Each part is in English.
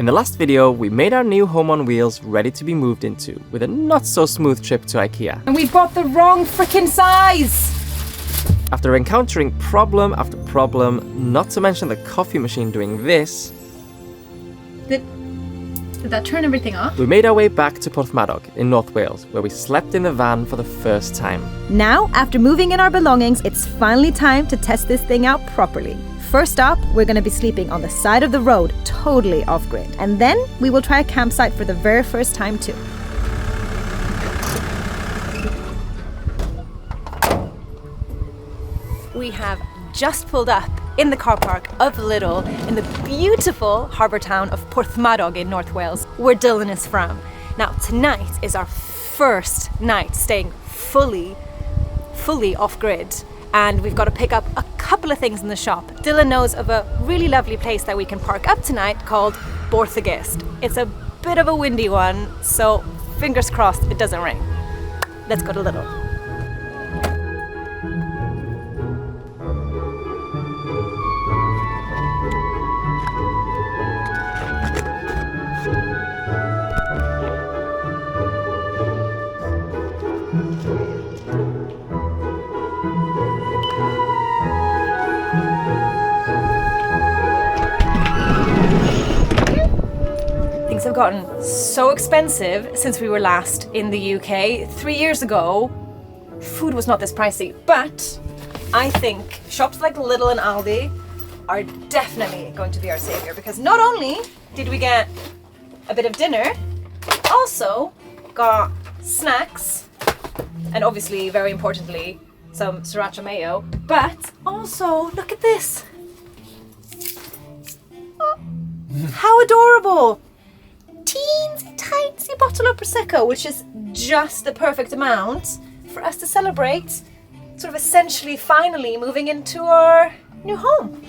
In the last video, we made our new home on wheels ready to be moved into, with a not so smooth trip to IKEA. And we bought the wrong freaking size! After encountering problem after problem, not to mention the coffee machine doing this, Did that turn everything off? we made our way back to Porthmadog in North Wales, where we slept in the van for the first time. Now, after moving in our belongings, it's finally time to test this thing out properly. First up, we're going to be sleeping on the side of the road, totally off-grid. And then we will try a campsite for the very first time too. We have just pulled up in the car park of Lidl in the beautiful harbour town of Porthmadog in North Wales, where Dylan is from. Now, tonight is our first night staying fully off-grid. And we've got to pick up a couple of things in the shop. Dylan knows of a really lovely place that we can park up tonight called Borth Y Gest. It's a bit of a windy one, so fingers crossed it doesn't rain. Let's go to Lidl. Things have gotten so expensive since we were last in the UK. 3 years ago, food was not this pricey, but I think shops like Lidl and Aldi are definitely going to be our savior, because not only did we get a bit of dinner, we also got snacks, and obviously, very importantly, some sriracha mayo, but also, look at this. Oh, how adorable! Teensy tiny bottle of Prosecco, which is just the perfect amount for us to celebrate sort of essentially finally moving into our new home.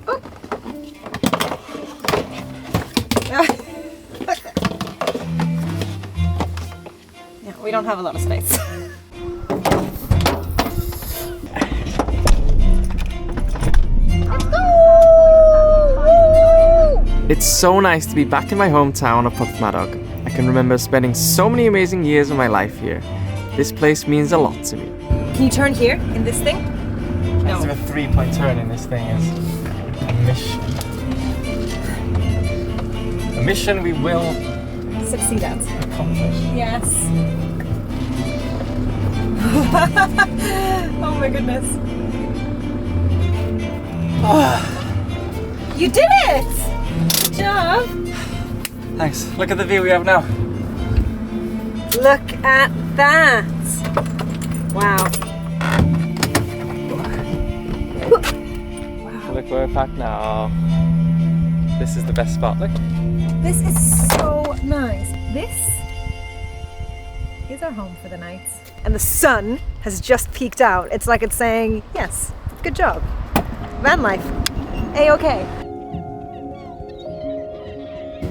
Oh. Yeah, we don't have a lot of space. Let's go! It's so nice to be back in my hometown of Porthmadog. I can remember spending so many amazing years of my life here. This place means a lot to me. Can you turn here in this thing? No. A 3-point turn in this thing is a mission. A mission we will Succeed at. accomplish. Yes. Oh my goodness. You did it! Good job. Thanks. Look at the view we have now. Look at that. Wow. Look where we're parked now. This is the best spot. Look. This is so nice. This is our home for the night. And the sun has just peeked out. It's like it's saying, yes, good job. Van life. A-okay.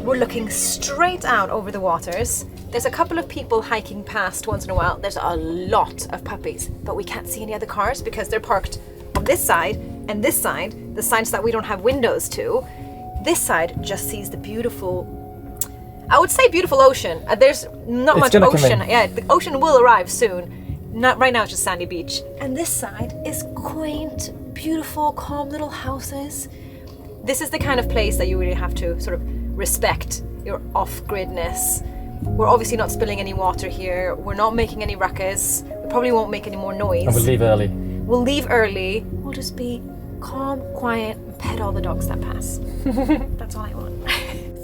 We're looking straight out over the waters. There's a couple of people hiking past once in a while. There's a lot of puppies, but we can't see any other cars because they're parked on this side and this side, the sides that we don't have windows to. This side just sees the beautiful, I would say beautiful ocean. There's not much ocean. Yeah, the ocean will arrive soon. Not right now, it's just sandy beach. And this side is quaint, beautiful, calm little houses. This is the kind of place that you really have to sort of respect your off-gridness. We're obviously not spilling any water here. We're not making any ruckus. We probably won't make any more noise. And we'll leave early. We'll leave early. We'll just be calm, quiet, and pet all the dogs that pass. That's all I want.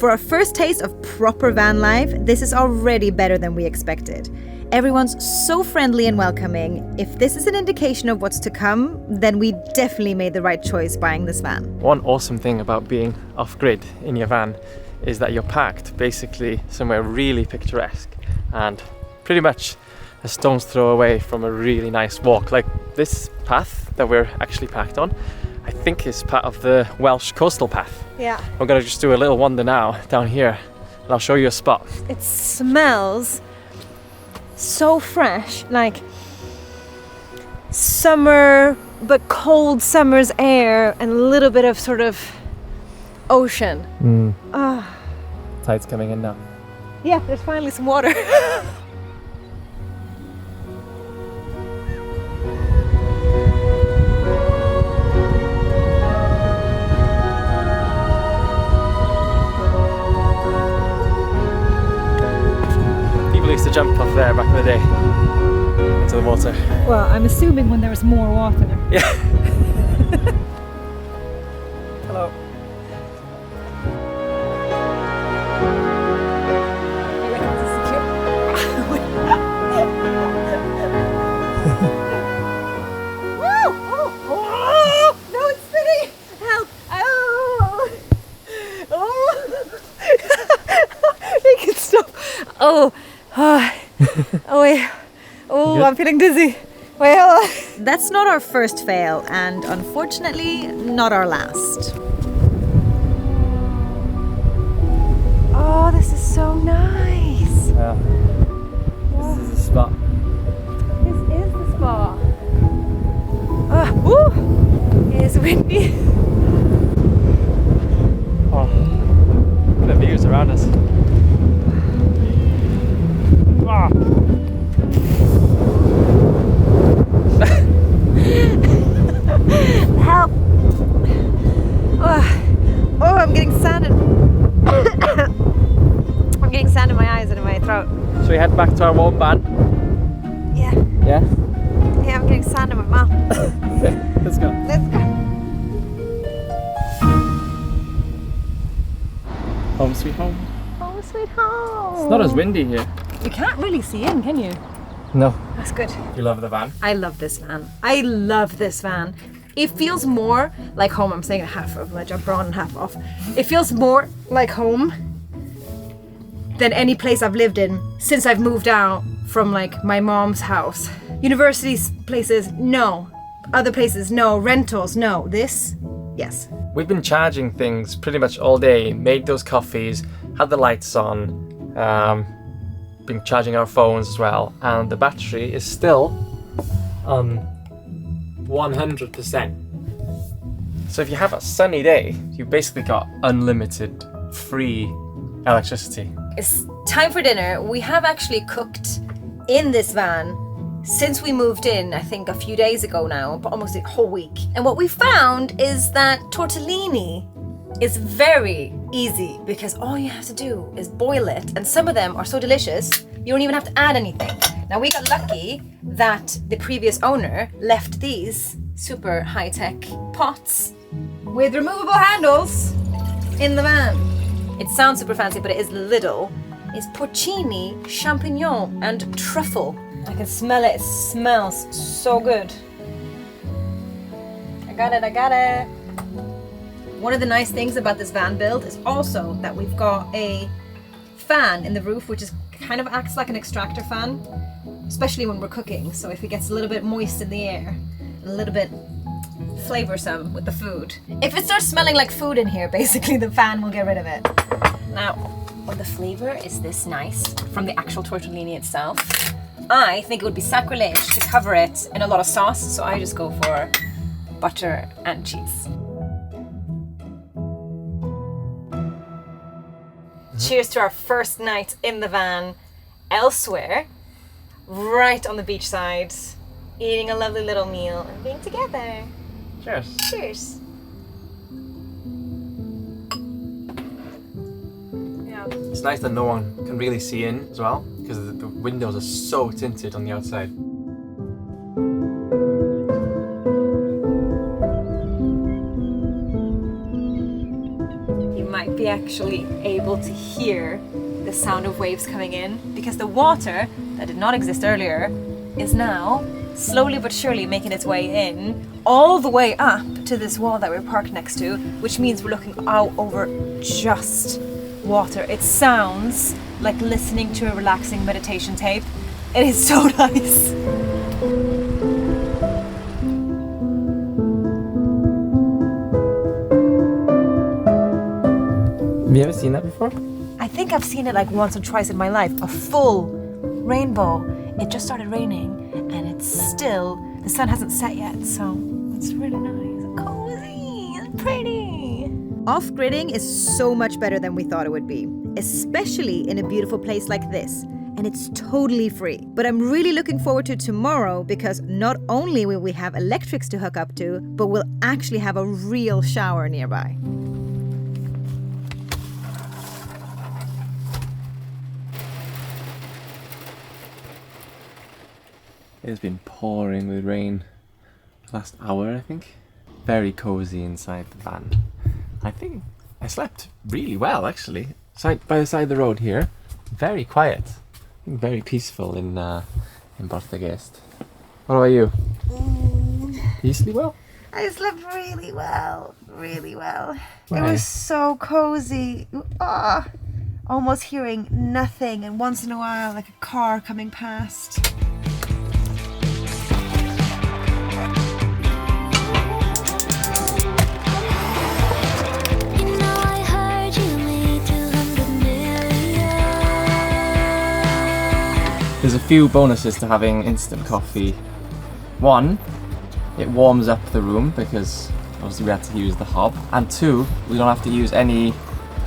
For our first taste of proper van life, this is already better than we expected. Everyone's so friendly and welcoming. If this is an indication of what's to come, then we definitely made the right choice buying this van. One awesome thing about being off-grid in your van is that you're parked basically somewhere really picturesque and pretty much a stone's throw away from a really nice walk. Like this path that we're actually parked on, I think is part of the Welsh coastal path. Yeah. We're gonna just do a little wander now down here and I'll show you a spot. It smells so fresh, like summer, but cold summer's air and a little bit of sort of ocean. Tide's coming in now. Yeah, there's finally some water. People used to jump off there back in the day into the water. Well, I'm assuming when there was more water. Yeah. Hello. No, it's spinning! Help! Make it stop! Wait. I'm feeling dizzy. Wait, hold on. That's not our first fail, and unfortunately, not our last. Oh, this is so nice. Yeah. This is the spot. This is the spot. It's windy. Oh, the views around us. Ah. Help! I'm getting sand in I'm getting sand in my eyes and in my throat. Should we head back to our warm van? Yeah. Yeah? Yeah, I'm getting sand in my mouth. Let's go. Let's go. Home sweet home. Home sweet home. It's not as windy here. You can't really see in, can you? No. That's good. You love the van? I love this van. I love this van. It feels more like home. I'm saying half of my job on and half off. It feels more like home than any place I've lived in since I've moved out from like my mom's house. Universities, places, no. Other places, no. Rentals, no. This, yes. We've been charging things pretty much all day, made those coffees, had the lights on, been charging our phones as well, and the battery is still on 100%. So if you have a sunny day, you basically got unlimited free electricity. It's time for dinner. We have actually cooked in this van since we moved in, I think a few days ago now, but almost a whole week. And what we found is that tortellini is very easy because all you have to do is boil it, and some of them are so delicious you don't even have to add anything. Now we got lucky that the previous owner left these super high-tech pots with removable handles in the van. It sounds super fancy, but it is little. It's porcini, champignon, and truffle. I can smell it. It smells so good. I got it. One of the nice things about this van build is also that we've got a fan in the roof, which is kind of acts like an extractor fan, especially when we're cooking. So if it gets a little bit moist in the air, a little bit flavorsome with the food. If it starts smelling like food in here, basically the fan will get rid of it. Now, when the flavor is this nice from the actual tortellini itself, I think it would be sacrilege to cover it in a lot of sauce, so I just go for butter and cheese. Cheers to our first night in the van elsewhere, right on the beachside, eating a lovely little meal and being together. Cheers. Cheers. Yeah. It's nice that no one can really see in as well, because the windows are so tinted on the outside. You might be actually able to hear the sound of waves coming in, because the water that did not exist earlier is now slowly but surely making its way in all the way up to this wall that we're parked next to, which means we're looking out over just water. It sounds like listening to a relaxing meditation tape. It is so nice. Have you ever seen that before? I think I've seen it like once or twice in my life. A full rainbow. It just started raining and it's still, the sun hasn't set yet, so it's really nice and cozy and pretty. Off-gridding is so much better than we thought it would be, especially in a beautiful place like this. And it's totally free. But I'm really looking forward to tomorrow because not only will we have electrics to hook up to, but we'll actually have a real shower nearby. It's been pouring with rain the last hour, I think. Very cozy inside the van. I think I slept really well, actually. By the side of the road here, very quiet. I think very peaceful in Borth Y Gest. What about you? You sleep well? I slept really well, really well. Why? It was so cozy. Almost hearing nothing, and once in a while, like a car coming past. There's a few bonuses to having instant coffee. One, it warms up the room because obviously we had to use the hob. And two, we don't have to use any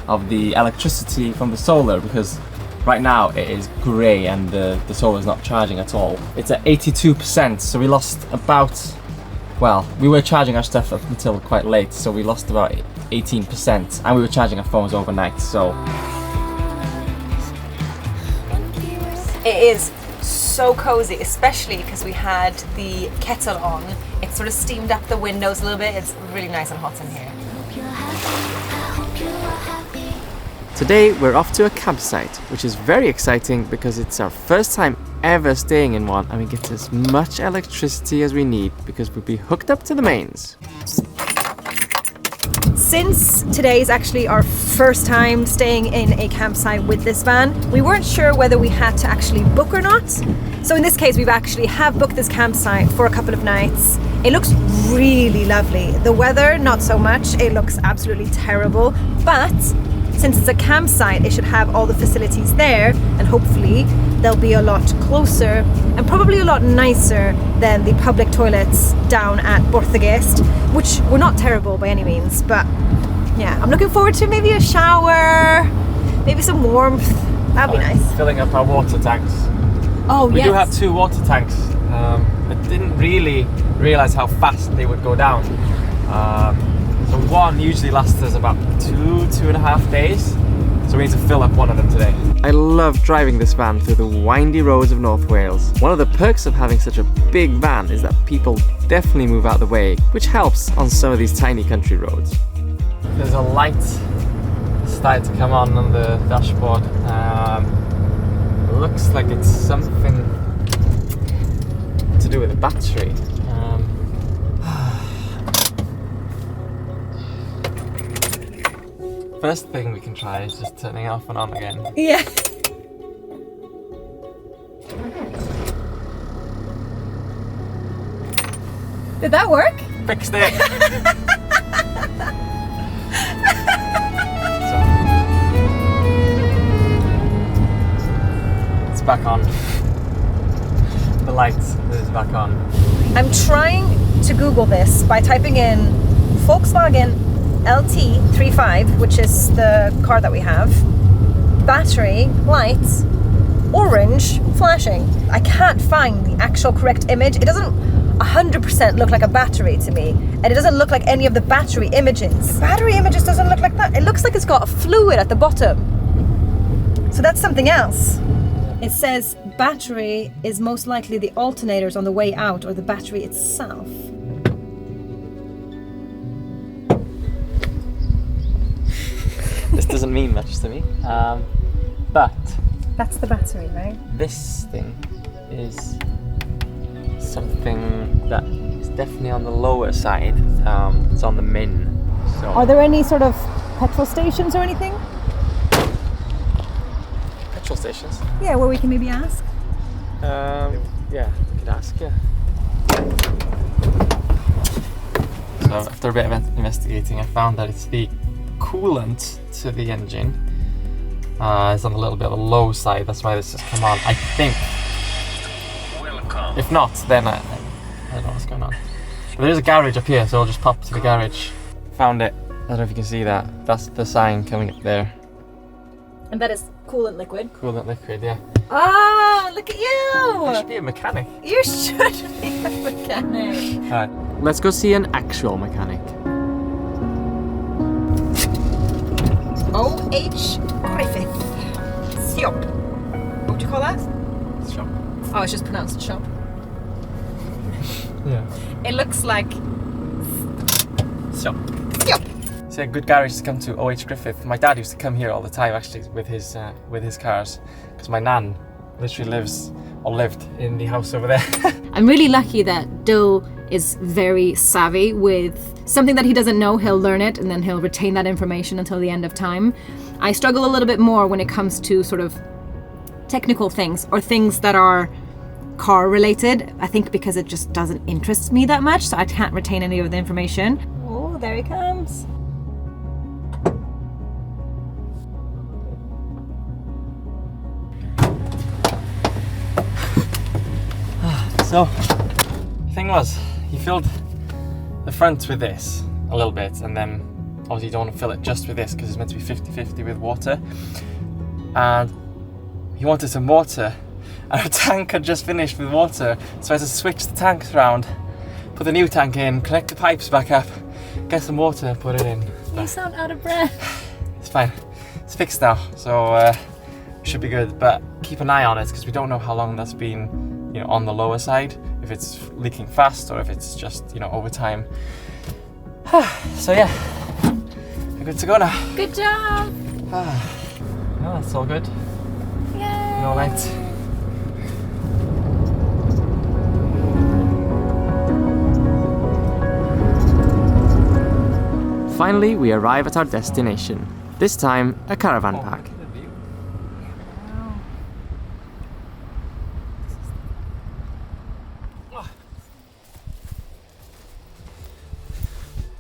of the electricity from the solar because right now it is grey and the solar is not charging at all. It's at 82%, so we lost about, well, we were charging our stuff up until quite late, so we lost about 18%, and we were charging our phones overnight, so. It is so cozy, especially because we had the kettle on. It sort of steamed up the windows a little bit. It's really nice and hot in here. Today we're off to a campsite, which is very exciting because it's our first time ever staying in one and we get as much electricity as we need because we'll be hooked up to the mains. Since today is actually our first time staying in a campsite with this van, we weren't sure whether we had to actually book or not. So in this case, we've actually booked this campsite for a couple of nights. It looks really lovely. The weather, not so much. It looks absolutely terrible. But since it's a campsite, it should have all the facilities there, and hopefully they'll be a lot closer and probably a lot nicer than the public toilets down at Borth Y Gest, which were not terrible by any means, but yeah, I'm looking forward to maybe a shower, maybe some warmth. That'd be nice. Filling up our water tanks. Oh, We yes. do have 2 water tanks. I didn't really realise how fast they would go down. So one usually lasts us about 2.5 days. So we need to fill up one of them today. I love driving this van through the windy roads of North Wales. One of the perks of having such a big van is that people definitely move out of the way, which helps on some of these tiny country roads. There's a light started to come on the dashboard. Looks like it's something to do with the battery. First thing we can try is just turning it off and on again. Yeah. Did that work? Fixed it! It's back on. The light is back on. I'm trying to Google this by typing in Volkswagen LT35, which is the car that we have, battery, lights, orange, flashing. I can't find the actual correct image. It doesn't 100% look like a battery to me, and it doesn't look like any of the battery images. The battery images doesn't look like that. It looks like it's got a fluid at the bottom. So that's something else. It says battery is most likely the alternators on the way out or the battery itself. This doesn't mean much to me, but That's the battery, right? this thing is something that is definitely on the lower side. It's on the min. So Are there any sort of petrol stations or anything? petrol stations. Yeah, where we can maybe ask. Yeah, we could ask. Yeah. So after a bit of investigating, I found that it's the coolant to the engine. It's on a little bit of a low side. That's why this has come on. I think. If not, then I don't know what's going on. But there is a garage up here, so I'll just pop to the garage. Found it. I don't know if you can see that. That's the sign coming up there. And that is coolant liquid. Coolant liquid, yeah. Oh, look at you! I should be a mechanic. You should be a mechanic. Alright, let's go see an actual mechanic. O.H. Griffith. Siop. What would you call that? Shop. Oh, it's just pronounced shop. Yeah. It looks like Shop. Siop. It's a good garage to come to, O.H. Griffith. My dad used to come here all the time actually with his cars, because my nan literally lived in the house over there. I'm really lucky that Dill is very savvy with something that he doesn't know. He'll learn it and then he'll retain that information until the end of time. I struggle a little bit more when it comes to sort of technical things or things that are car related. I think because it just doesn't interest me that much, so I can't retain any of the information. Oh, there he comes. So, the thing was, he filled the front with this a little bit, and then obviously you don't want to fill it just with this because it's meant to be 50-50 with water. And he wanted some water, and our tank had just finished with water, so I had to switch the tanks around, put the new tank in, connect the pipes back up, get some water, put it in. You sound out of breath. It's fine. It's fixed now, so should be good. But keep an eye on it because we don't know how long that's been, you know, on the lower side. If it's leaking fast or if it's just, you know, over time. So yeah, we're good to go now. Good job. Well, that's all good. Yay. All right. Finally, we arrive at our destination. This time, a caravan park.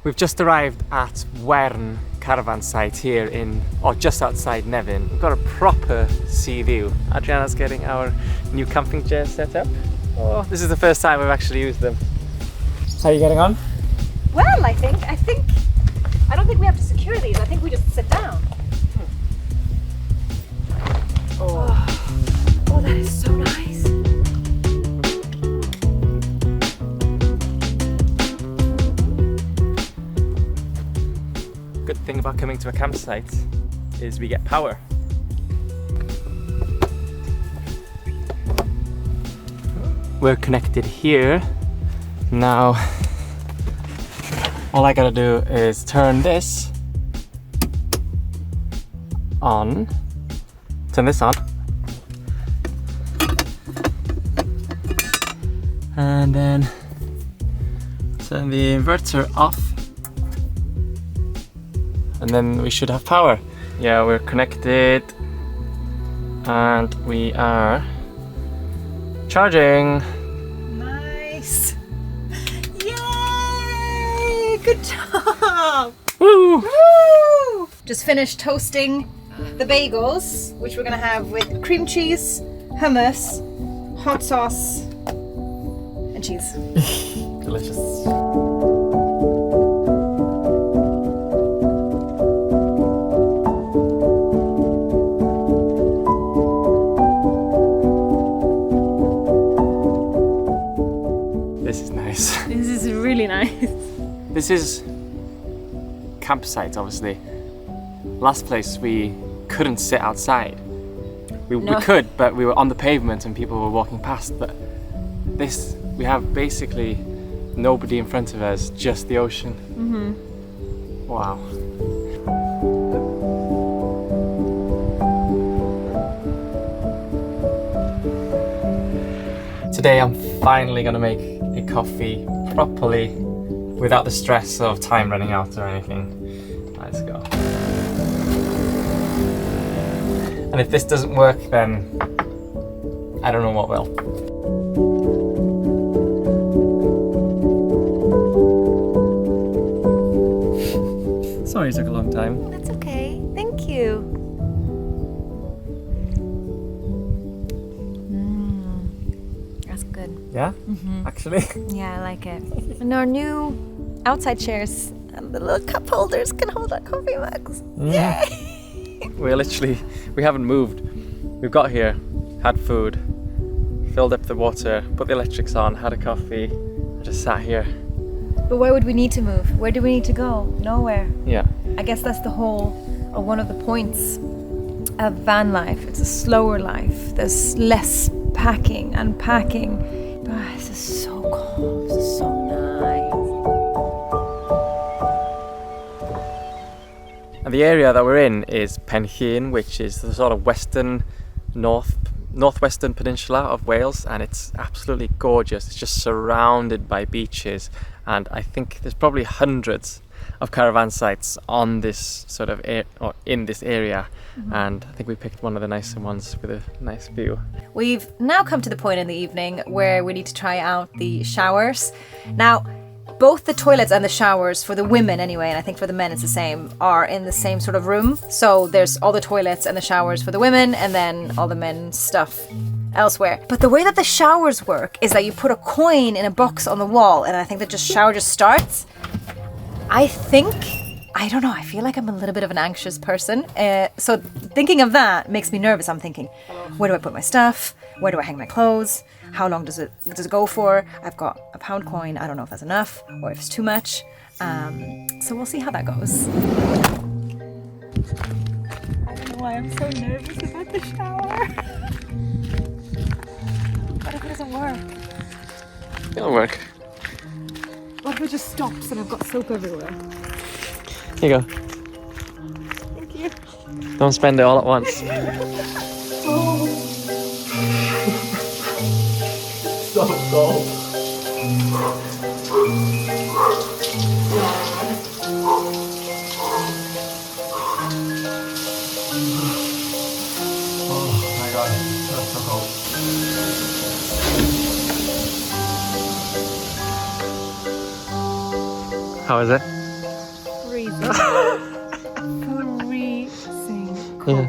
We've just arrived at Wern caravan site here or just outside Nefyn. We've got a proper sea view. Adriana's getting our new camping chairs set up. Oh, this is the first time we've actually used them. How are you getting on? Well, I don't think we have to secure these. I think we just sit down. Oh, that is so nice. Good thing about coming to a campsite is we get power. We're connected here. Now, all I gotta do is turn this on. Turn this on. And then turn the inverter off. And then we should have power. Yeah, we're connected and we are charging. Nice. Yay! Good job. Woo! Woo! Just finished toasting the bagels, which we're gonna have with cream cheese, hummus, hot sauce, and cheese. Delicious. This is nice. This is really nice. This is campsite, obviously. Last place we couldn't sit outside. We could, but we were on the pavement and people were walking past. But this, we have basically nobody in front of us, just the ocean. Mm-hmm. Wow. Today I'm finally gonna make a coffee properly without the stress of time running out or anything. Let's go. And if this doesn't work, then I don't know what will. Sorry it took a long time. That's okay. Thank you. That's good. Yeah? Mm-hmm. Actually? Yeah, I like it. And our new outside chairs And the little cup holders can hold our coffee mugs. Yeah. Yay! We haven't moved. We've got here, had food, filled up the water, put the electrics on, had a coffee, just sat here. But where would we need to move? Where do we need to go? Nowhere. Yeah. I guess that's the whole, or one of the points of van life. It's a slower life. There's less packing and packing. But this is so cool. This is so nice. And the area that we're in is Penllyn, which is the sort of northwestern peninsula of Wales, and it's absolutely gorgeous. It's just surrounded by beaches, and I think there's probably hundreds of caravan sites on this sort of or in this area, and I think we picked one of the nicer ones with a nice view. We've now come to the point in the evening where we need to try out the showers. Now, both the toilets and the showers, for the women anyway, and I think for the men it's the same, are in the same sort of room. So there's all the toilets and the showers for the women, and then all the men's stuff elsewhere. But the way that the showers work is that you put a coin in a box on the wall, and I think the shower just starts. I don't know, I feel like I'm a little bit of an anxious person. So thinking of that makes me nervous. I'm thinking, where do I put my stuff? Where do I hang my clothes? How long does it go for? I've got a £1 coin. I don't know if that's enough or if it's too much. So we'll see how that goes. I don't know why I'm so nervous about the shower. What if it doesn't work? It'll work. What if it just stops and I've got soap everywhere? Here you go. Thank you. Don't spend it all at once. So cold. Oh my god, that's so cold. How is it? Freezing. Freezing cold.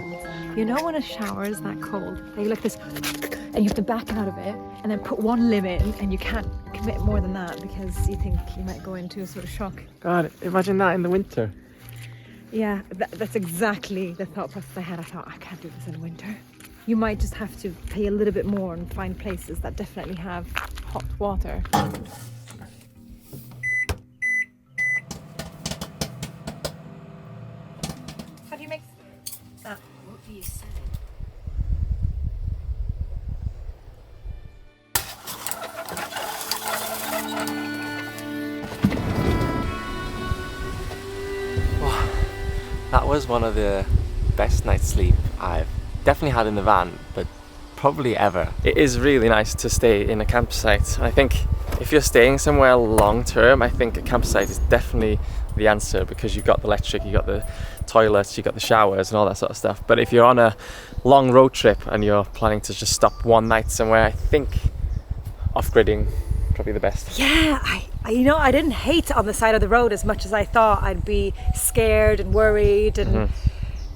You know when a shower is that cold, they like this, and you have to back out of it, and then put one limb in, and you can't commit more than that because you think you might go into a sort of shock. God, imagine that in the winter. Yeah, that's exactly the thought process I had. I thought, I can't do this in winter. You might just have to pay a little bit more and find places that definitely have hot water. How do you make that? What do you say? That was one of the best night's sleep I've definitely had in the van, but probably ever. It is really nice to stay in a campsite. I think if you're staying somewhere long term, I think a campsite is definitely the answer, because you've got the electric, you've got the toilets, you've got the showers and all that sort of stuff. But if you're on a long road trip and you're planning to just stop one night somewhere, I think off-gridding probably the best. Yeah, I didn't hate on the side of the road as much as I thought. I'd be scared and worried, and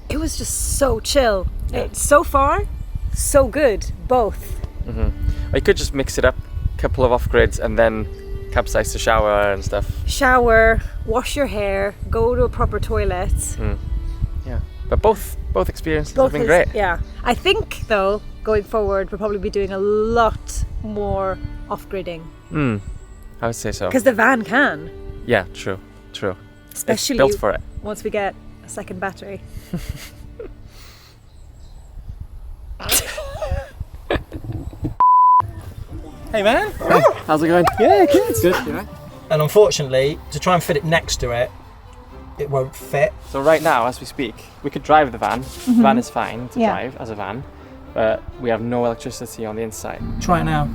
it was just so chill. So far, so good, both. Or you could just mix it up, a couple of off-grids and then campsites to shower and stuff. Shower, wash your hair, go to a proper toilet. Yeah, but both experiences have been great. Yeah, I think though, going forward, we'll probably be doing a lot more off-gridding. I would say so. Because the van can. Yeah, true. Especially it's built for it. Once we get a second battery. Hey man! How's it going? Yeah, good. Good, yeah. And unfortunately, to try and fit it next to it, it won't fit. So right now, as we speak, we could drive the van. The van is fine to drive as a van, but we have no electricity on the inside. Try it now.